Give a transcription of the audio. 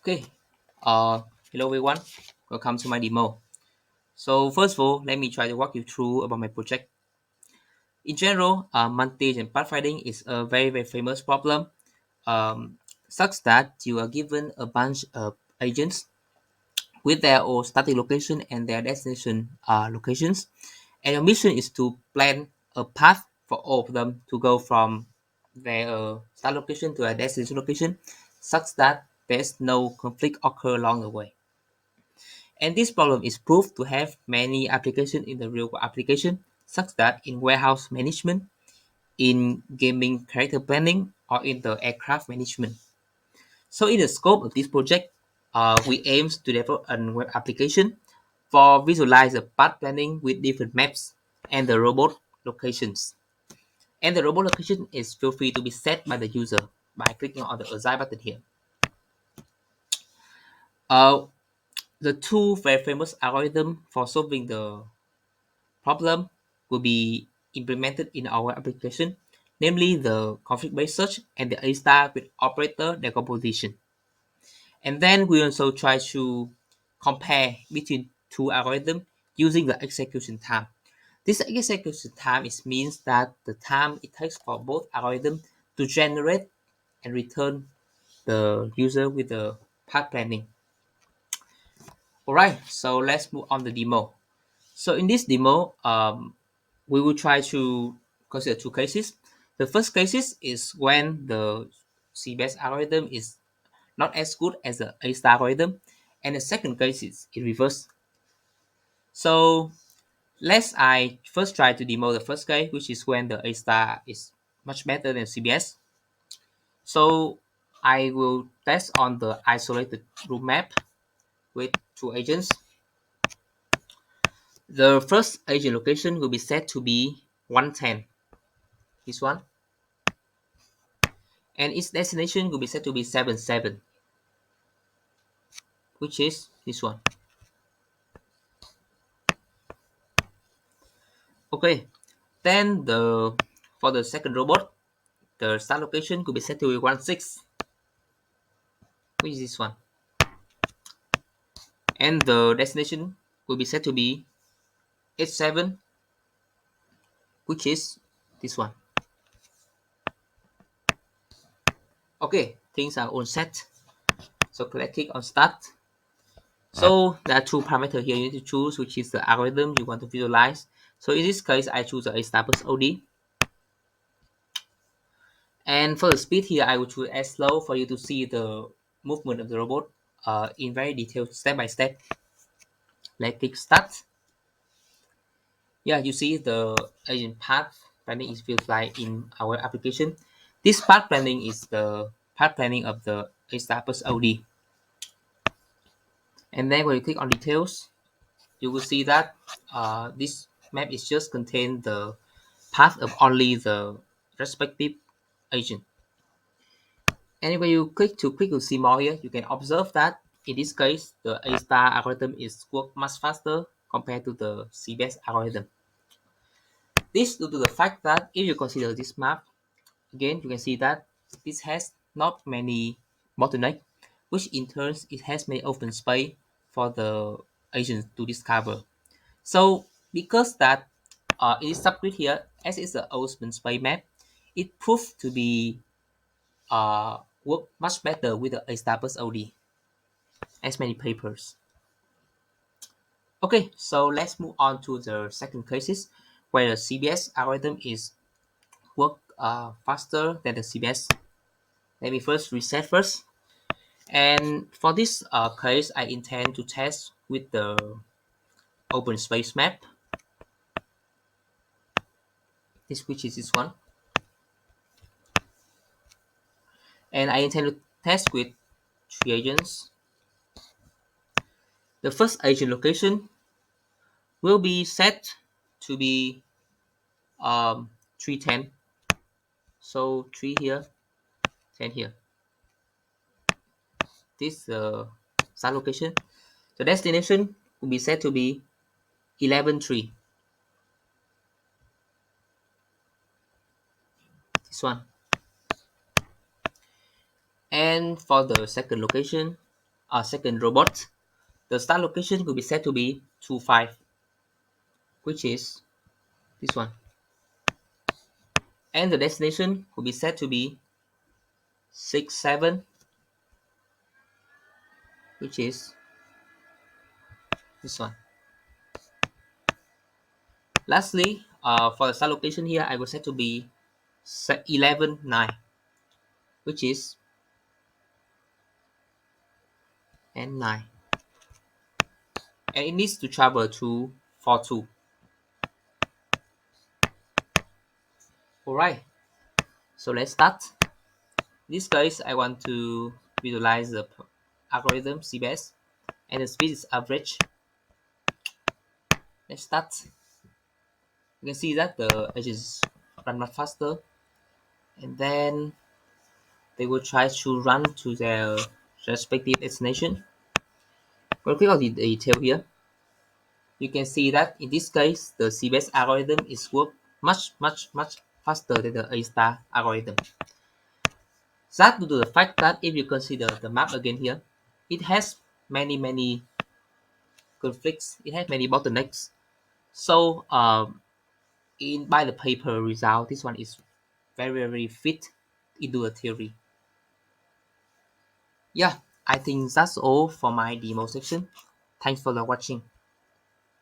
Okay, hello everyone, welcome to my demo. So first of all, let me try to walk you through about my project. In general, montage and pathfinding is a very famous problem. Such that you are given a bunch of agents with their own starting location and their destination locations, and your mission is to plan a path for all of them to go from their start location to their destination location, such that there's no conflict occur along the way. And this problem is proved to have many applications in the real world application, such that in warehouse management, in gaming character planning, or in the aircraft management. So in the scope of this project, we aim to develop a web application for visualize the path planning with different maps and the robot locations. And the robot location is feel free to be set by the user by clicking on the assign button here. Uh, the two very famous algorithm for solving the problem will be implemented in our application, namely the conflict-based search and the A-star with operator decomposition. And then we also try to compare between two algorithms using the execution time. This execution time means that the time it takes for both algorithms to generate and return the user with the path planning. Alright, so let's move on the demo. So in this demo, we will try to consider two cases. The first cases is when the CBS algorithm is not as good as the A-star algorithm, and the second case is in reverse. So I first try to demo the first case, which is when the A-star is much better than CBS. So I will test on the isolated room map with two agents. The first agent location will be set to be 110, this one, and its destination will be set to be 77, which is this one. Okay, then for the second robot, the start location could be set to be 16, which is this one, and the destination will be set to be 87, which is this one. Okay, things are all set. So click on start. So there are two parameters here you need to choose, which is the algorithm you want to visualize. So in this case, I choose a Starburst OD. And for the speed here, I will choose as slow for you to see the movement of the robot in very detailed step by step. Let's click start. Yeah, you see the agent path planning is feels like in our application. This path planning is the path planning of the Starburst OD. And then when you click on details, you will see that this map is just contain the path of only the respective agent. And when you click to see more here, you can observe that in this case, the A-star algorithm is work much faster compared to the CBS algorithm. This due to the fact that if you consider this map, again, you can see that this has not many bottleneck, which in turn it has many open space for the agents to discover. So because that it is subgrid here, as it's an open space map, it proved to be work much better with the A-Starburst OD as many papers. Okay, so let's move on to the second cases where the CBS algorithm is work faster than the CBS. Let me first reset first. And for this case, I intend to test with the open space map. This which is this one. And I intend to test with three agents. The first agent location will be set to be 310. So 3 here, 10 here. This start location. The destination will be set to be 11.3. This one. And for the second location, second robot, the start location will be set to be 2 5, which is this one, and the destination will be set to be 6 7, which is this one. Lastly, for the start location here, I will set to be 11 9, which is and 9, and it needs to travel to 4 2. Alright, so let's start. In this case, I want to visualize the algorithm CBS and the speed is average. Let's start. You can see that the edges run much faster, and then they will try to run to their respective destination. We'll click on the detail here. You can see that in this case, the CBS algorithm is work much faster than the A-star algorithm. That due to the fact that if you consider the map again here, it has many conflicts, it has many bottlenecks. So in by the paper result, this one is very fit into a theory. Yeah, I think that's all for my demo section. Thanks for the watching.